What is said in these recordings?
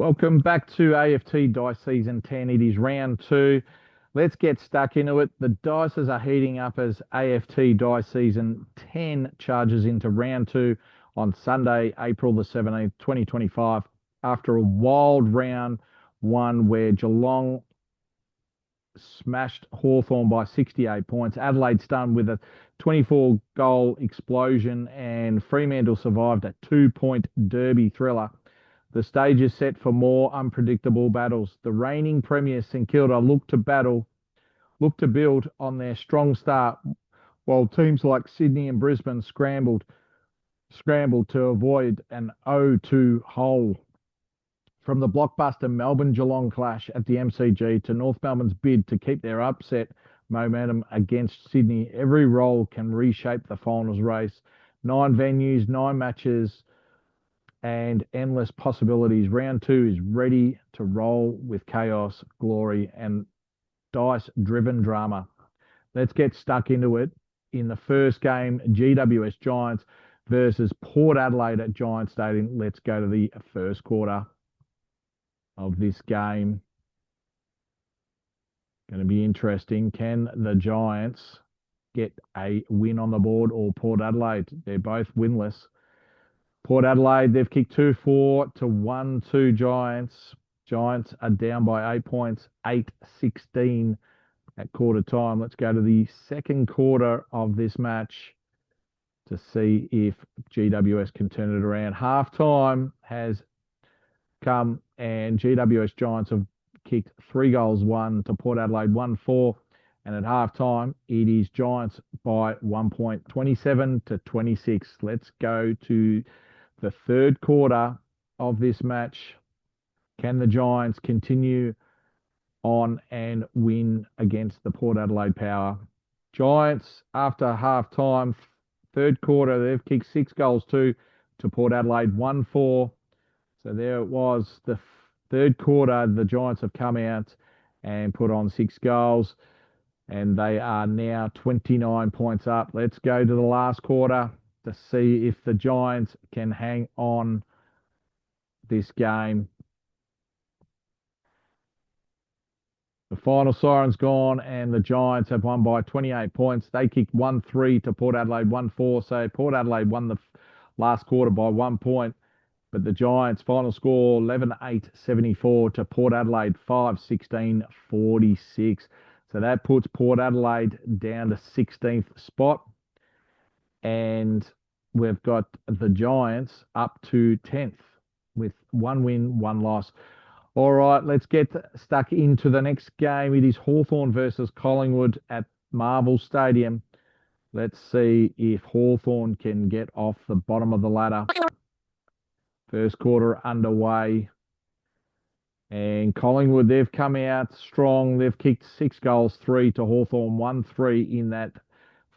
Welcome back to AFT Dice Season 10. It is round two. Let's get stuck into it. The dices are heating up as AFT Dice Season 10 charges into round two on Sunday, April the 17th, 2025, after a wild round one where Geelong smashed Hawthorn by 68 points. Adelaide stunned with a 24-goal explosion, and Fremantle survived a 2-point derby thriller. The stage is set for more unpredictable battles. The reigning premiers St Kilda look to build on their strong start, while teams like Sydney and Brisbane scrambled to avoid an 0-2 hole. From the blockbuster Melbourne-Geelong clash at the MCG to North Melbourne's bid to keep their upset momentum against Sydney, every role can reshape the finals race. 9 venues, 9 matches, and endless possibilities. Round two is ready to roll with chaos, glory, and dice-driven drama. Let's get stuck into it. In the first game, GWS Giants versus Port Adelaide at Giants Stadium. Let's go to the first quarter of this game. Going to be interesting. Can the Giants get a win on the board, or Port Adelaide? They're both winless. Port Adelaide, they've kicked 2-4 to 1-2 Giants. Giants are down by 8 points, 8-16 at quarter time. Let's go to the second quarter of this match to see if GWS can turn it around. Half time has come, and GWS Giants have kicked 3 goals, 1 to Port Adelaide, 1-4. And at half time, it is Giants by 1 point, 27-26. Let's go to the third quarter of this match. Can the Giants continue on and win against the Port Adelaide Power? Giants, after half time, third quarter, they've kicked 6 goals, 2 to Port Adelaide, 1-4. So there it was. The third quarter, the Giants have come out and put on 6 goals, and they are now 29 points up. Let's go to the last quarter to see if the Giants can hang on this game. The final siren's gone, and the Giants have won by 28 points. They kicked 1-3 to Port Adelaide, 1-4. So Port Adelaide won the last quarter by 1 point. But the Giants' final score, 11-8-74 to Port Adelaide, 5-16-46. So that puts Port Adelaide down to 16th spot. And we've got the Giants up to 10th with 1 win, 1 loss. All right, let's get stuck into the next game. It is Hawthorn versus Collingwood at Marvel Stadium. Let's see if Hawthorn can get off the bottom of the ladder. First quarter underway. And Collingwood, they've come out strong. They've kicked 6 goals, 3 to Hawthorn, 1-3 in that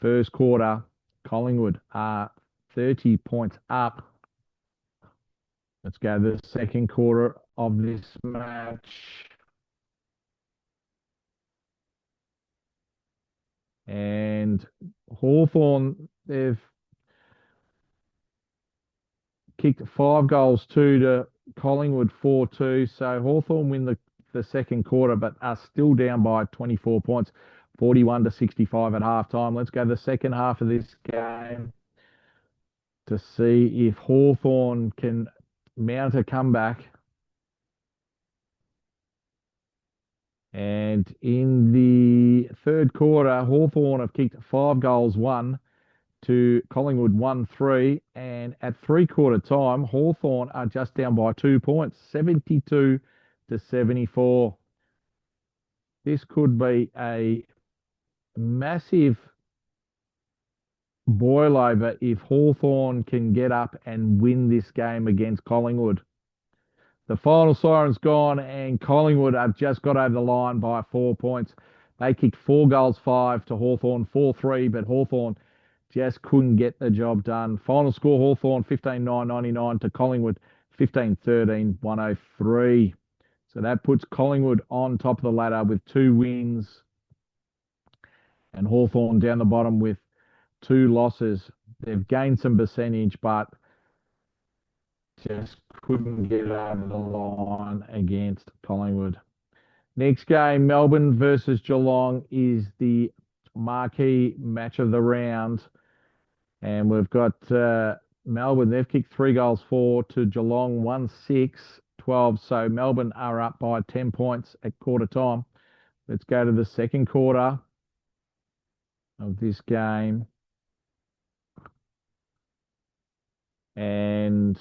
first quarter. Collingwood are 30 points up. Let's go to the second quarter of this match. And Hawthorn, they've kicked 5 goals, 2 to Collingwood, 4-2. So Hawthorn win the second quarter, but are still down by 24 points, 41-65 at halftime. Let's go to the second half of this game to see if Hawthorn can mount a comeback. And in the third quarter, Hawthorn have kicked 5 goals, 1 to Collingwood, 1-3. And at three-quarter time, Hawthorn are just down by 2 points, 72-74. This could be a massive boil over if Hawthorn can get up and win this game against Collingwood. The final siren's gone, and Collingwood have just got over the line by 4 points. They kicked 4 goals, 5 to Hawthorn, 4-3, but Hawthorn just couldn't get the job done. Final score, Hawthorn 15-9-99 to Collingwood 15-13-103. So that puts Collingwood on top of the ladder with 2 wins, and Hawthorn down the bottom with 2 losses. They've gained some percentage, but just couldn't get over the line against Collingwood. Next game, Melbourne versus Geelong, is the marquee match of the round. And we've got Melbourne, they've kicked 3 goals for to Geelong, 1-6-12. So Melbourne are up by 10 points at quarter time. Let's go to the second quarter of this game. And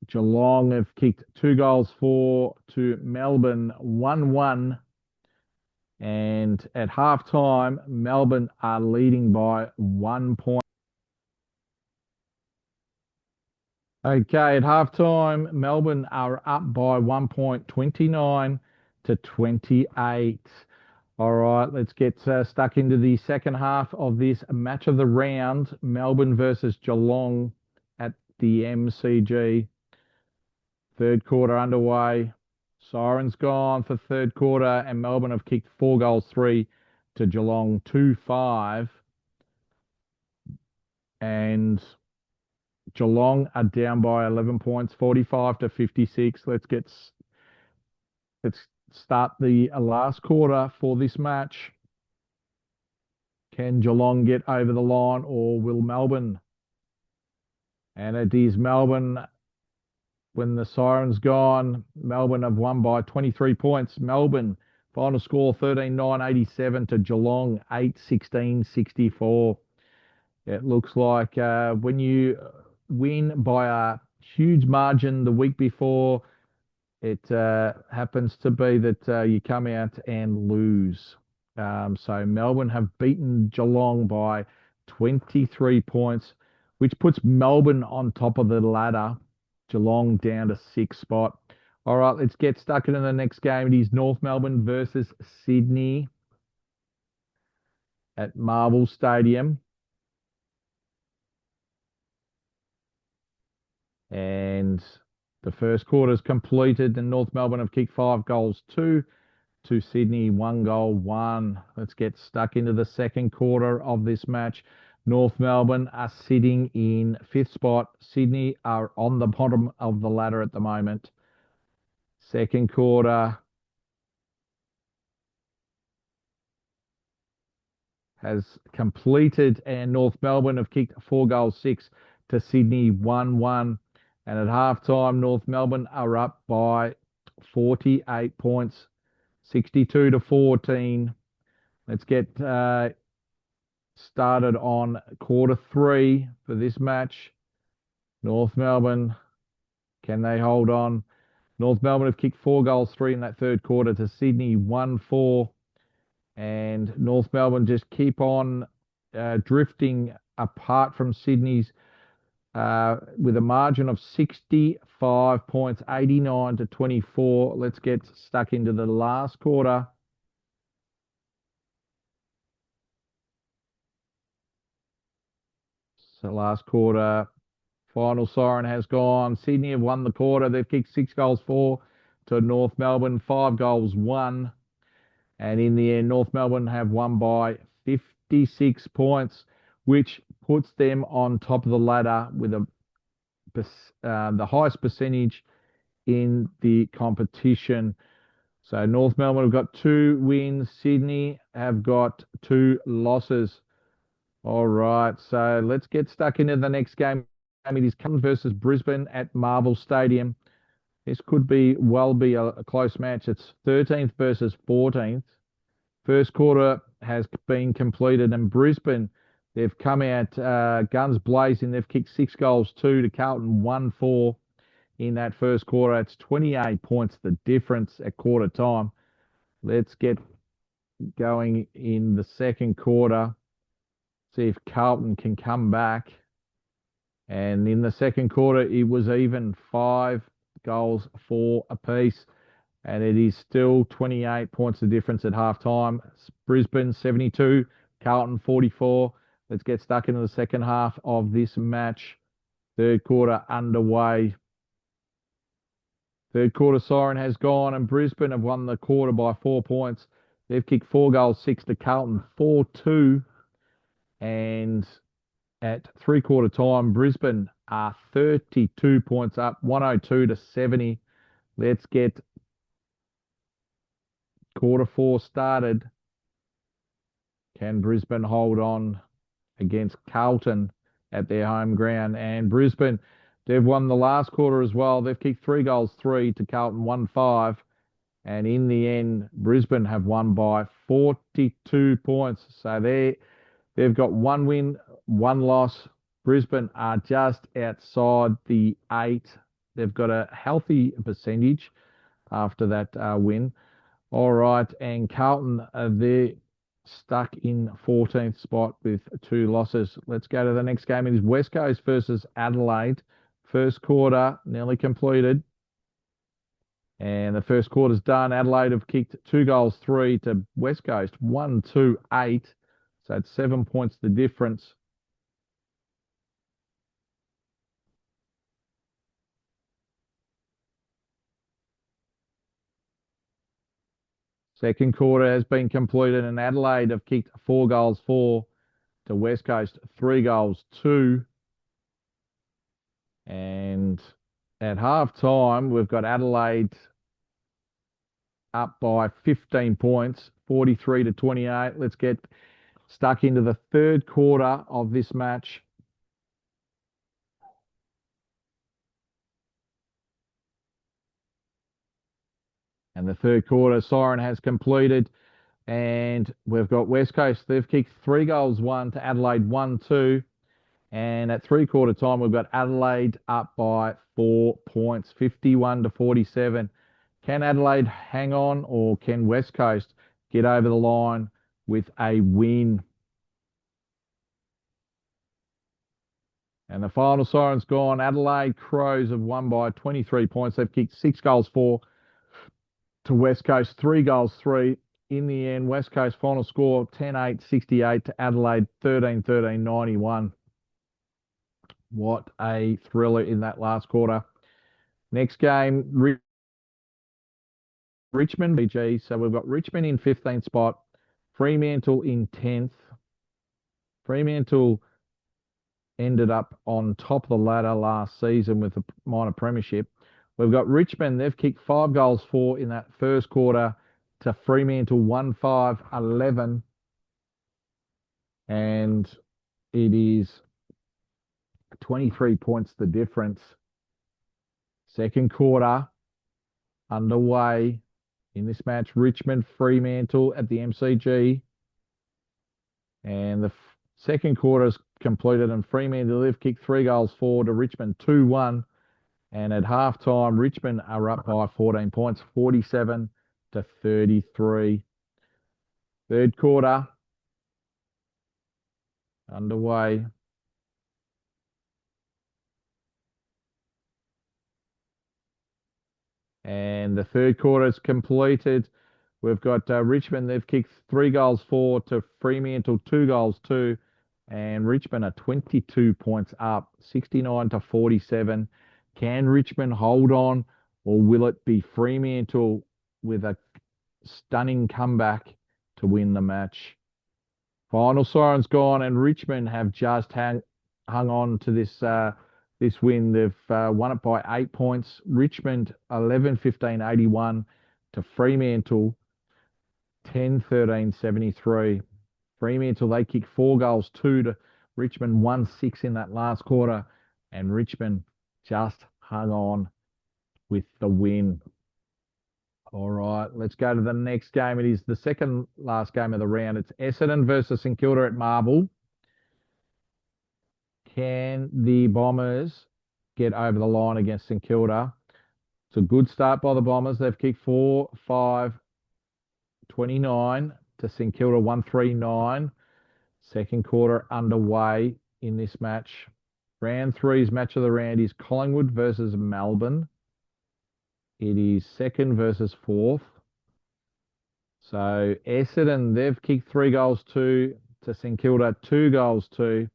Geelong have kicked 2 goals for to Melbourne, 1-1. And at half time, Melbourne are leading by 1 point. Okay, at half time, Melbourne are up by 1 point, 29-28. All right, let's get stuck into the second half of this match of the round. Melbourne versus Geelong at the MCG. Third quarter underway. Sirens gone for third quarter, and Melbourne have kicked 4 goals, 3 to Geelong, 2-5. And Geelong are down by 11 points, 45-56. Let's start the last quarter for this match. Can Geelong get over the line, or will Melbourne? And it is Melbourne. When the siren's gone, Melbourne have won by 23 points. Melbourne, final score 13-9-87 to Geelong, 8-16-64. It looks like when you win by a huge margin the week before, it happens to be that you come out and lose. So Melbourne have beaten Geelong by 23 points, which puts Melbourne on top of the ladder. Geelong down to 6th spot. All right, let's get stuck into the next game. It is North Melbourne versus Sydney at Marvel Stadium. And the first quarter is completed, and North Melbourne have kicked 5 goals, 2 to Sydney, 1 goal, 1. Let's get stuck into the second quarter of this match. North Melbourne are sitting in 5th spot. Sydney are on the bottom of the ladder at the moment. Second quarter has completed, and North Melbourne have kicked 4 goals, 6 to Sydney, 1-1. And at halftime, North Melbourne are up by 48 points, 62-14. Let's get started on quarter 3 for this match. North Melbourne, can they hold on? North Melbourne have kicked 4 goals, 3 in that third quarter to Sydney, 1-4. And North Melbourne just keep on drifting apart from Sydney's with a margin of 65 points, 89-24. Let's get stuck into the last quarter. So last quarter, final siren has gone. Sydney have won the quarter. They've kicked 6 goals, 4 to North Melbourne, 5 goals, 1. And in the end, North Melbourne have won by 56 points, which puts them on top of the ladder with the highest percentage in the competition. So North Melbourne have got 2 wins. Sydney have got 2 losses. All right, so let's get stuck into the next game. It is Collingwood versus Brisbane at Marvel Stadium. This could be a close match. It's 13th versus 14th. First quarter has been completed, and Brisbane, they've come out guns blazing. They've kicked 6 goals, 2 to Carlton, 1-4 in that first quarter. It's 28 points, the difference at quarter time. Let's get going in the second quarter. See if Carlton can come back. And in the second quarter, it was even 5 goals, 4 apiece. And it is still 28 points of difference at half time. Brisbane 72, Carlton 44. Let's get stuck into the second half of this match. Third quarter underway. Third quarter siren has gone, and Brisbane have won the quarter by 4 points. They've kicked 4 goals, 6 to Carlton, 4-2. And at 3-quarter time, Brisbane are 32 points up, 102 to 70. Let's get quarter four started. Can Brisbane hold on against Carlton at their home ground? And Brisbane, they've won the last quarter as well. They've kicked 3 goals, 3 to Carlton, 1-5. And in the end, Brisbane have won by 42 points. So they've got one win, one loss. Brisbane are just outside the 8. They've got a healthy percentage after that win. All right, and Carlton, they're stuck in 14th spot with 2 losses. Let's go to the next game. It is West Coast versus Adelaide. First quarter nearly completed. And the first quarter's done. Adelaide have kicked 2 goals, 3 to West Coast, 1-2-8. So it's 7 points the difference. Second quarter has been completed, and Adelaide have kicked 4 goals, 4 to West Coast, 3 goals, 2. And at half time, we've got Adelaide up by 15 points, 43 to 28. Let's get stuck into the third quarter of this match. And the third quarter siren has completed. And we've got West Coast. They've kicked 3 goals, 1 to Adelaide, 1-2. And at three-quarter time, we've got Adelaide up by 4 points, 51 to 47. Can Adelaide hang on, or can West Coast get over the line with a win? And the final siren's gone. Adelaide Crows have won by 23 points. They've kicked 6 goals, 4 to West Coast, 3 goals, 3. In the end, West Coast final score 10-8, 68 to Adelaide, 13-13, 91. What a thriller in that last quarter. Next game, Richmond BG. So we've got Richmond in 15th spot, Fremantle in 10th. Fremantle ended up on top of the ladder last season with a minor premiership. We've got Richmond. They've kicked 5 goals, 4 in that first quarter to Fremantle, 1-5-11. And it is 23 points the difference. Second quarter underway in this match. Richmond, Fremantle at the MCG. And the second quarter is completed, and Fremantle, they've kicked 3 goals, 4 to Richmond, 2-1. And at halftime, Richmond are up by 14 points, 47 to 33. Third quarter underway. And the third quarter is completed. We've got Richmond. They've kicked 3 goals, 4 to Fremantle, 2 goals, 2. And Richmond are 22 points up, 69 to 47. Can Richmond hold on, or will it be Fremantle with a stunning comeback to win the match? Final siren's gone, and Richmond have just hung on to this win. They've won it by 8 points. Richmond 11-15, 81 to Fremantle 10-13, 73. Fremantle, they kicked 4 goals, 2 to Richmond, 1-6 in that last quarter, and Richmond just hung on with the win. All right, let's go to the next game. It is the second last game of the round. It's Essendon versus St Kilda at Marvel. Can the Bombers get over the line against St Kilda? It's a good start by the Bombers. They've kicked 4-5, 29 to St Kilda, 139. Second quarter underway in this match. Round three's match of the round is Collingwood versus Melbourne. It is second versus fourth. So Essendon, they've kicked 3 goals, 2 to St Kilda, 2 goals, 2.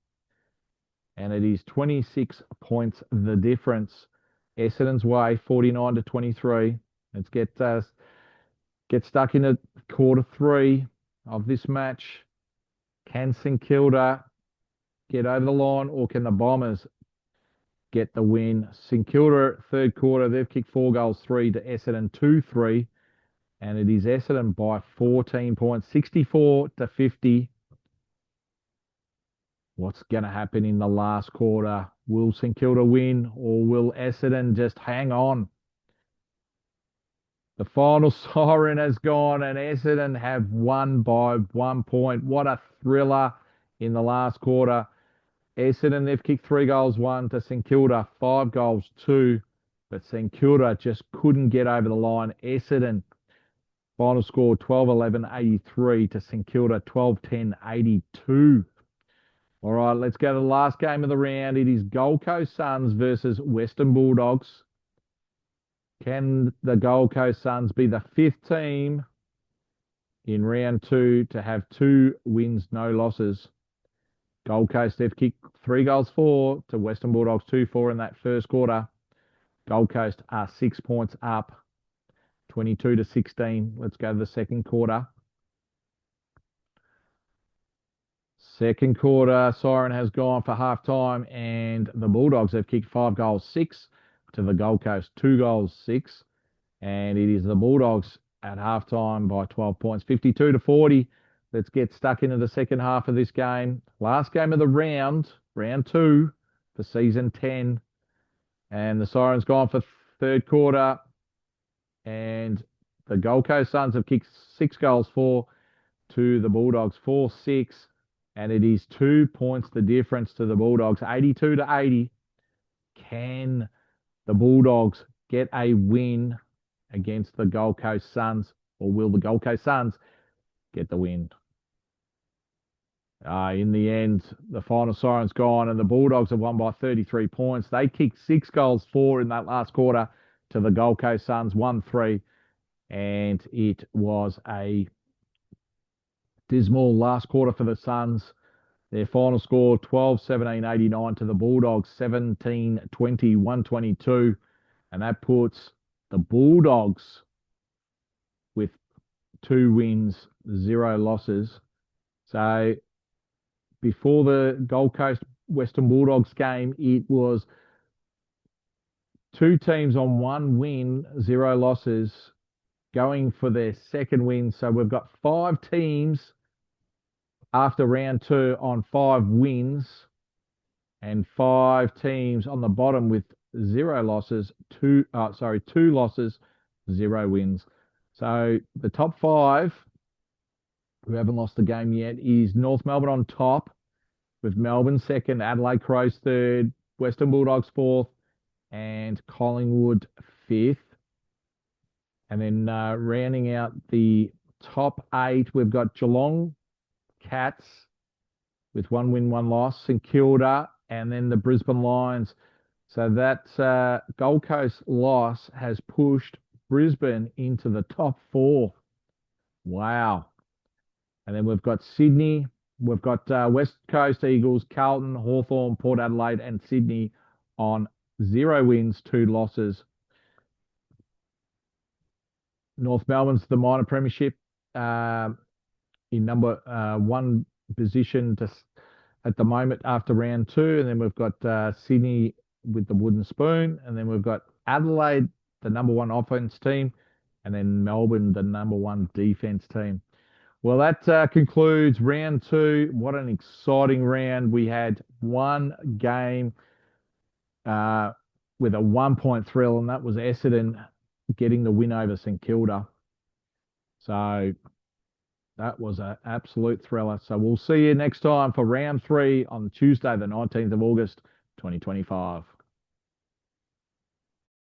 And it is 26 points the difference. Essendon's way, 49 to 23. Let's get stuck into quarter three of this match. Can St Kilda get over the line, or can the Bombers get the win. St Kilda, third quarter, they've kicked 4 goals, 3 to Essendon, 2-3. And it is Essendon by 14 points, 64 to 50. What's going to happen in the last quarter? Will St Kilda win or will Essendon just hang on? The final siren has gone and Essendon have won by 1 point. What a thriller in the last quarter. Essendon, they've kicked 3 goals, 1 to St Kilda, 5 goals, 2. But St Kilda just couldn't get over the line. Essendon, final score 12-11-83 to St Kilda, 12-10-82. All right, let's go to the last game of the round. It is Gold Coast Suns versus Western Bulldogs. Can the Gold Coast Suns be the 5th team in round 2 to have 2 wins, no losses? Gold Coast, they've kicked 3 goals, 4 to Western Bulldogs, 2-4 in that first quarter. Gold Coast are 6 points up, 22-16. Let's go to the second quarter. Second quarter, siren has gone for half time, and the Bulldogs have kicked 5 goals, 6 to the Gold Coast, 2 goals, 6. And it is the Bulldogs at half time by 12 points, 52-40. Let's get stuck into the second half of this game. Last game of the round, round 2 for season 10. And the siren's gone for third quarter. And the Gold Coast Suns have kicked 6 goals, 4 to the Bulldogs, 4-6. And it is 2 points the difference to the Bulldogs, 82-80. Can the Bulldogs get a win against the Gold Coast Suns, or will the Gold Coast Suns get the win? In the end, the final siren's gone, and the Bulldogs have won by 33 points. They kicked 6 goals, 4 in that last quarter to the Gold Coast Suns, 1-3. And it was a dismal last quarter for the Suns. Their final score 12-17-89 to the Bulldogs, 17-20, 122. And that puts the Bulldogs with 2 wins, 0 losses. So before the Gold Coast Western Bulldogs game, it was 2 teams on 1 win, 0 losses, going for their second win. So we've got 5 teams after round 2 on 5 wins, and 5 teams on the bottom with 0 losses, 2 losses, 0 wins. So the top 5 who haven't lost a game yet is North Melbourne on top, with Melbourne second, Adelaide Crows third, Western Bulldogs fourth, and Collingwood fifth. And then rounding out the top 8, we've got Geelong Cats with 1 win, 1 loss, St Kilda, and then the Brisbane Lions. So that Gold Coast loss has pushed Brisbane into the top 4. Wow. And then we've got Sydney, we've got West Coast Eagles, Carlton, Hawthorn, Port Adelaide, and Sydney on 0 wins, 2 losses. North Melbourne's the minor premiership in number 1 position at the moment after round 2. And then we've got Sydney with the wooden spoon. And then we've got Adelaide, the number 1 offense team. And then Melbourne, the number 1 defense team. Well, that concludes round 2. What an exciting round. We had 1 game with a 1-point thrill, and that was Essendon getting the win over St Kilda. So that was an absolute thriller. So we'll see you next time for round 3 on Tuesday, the 19th of August, 2025.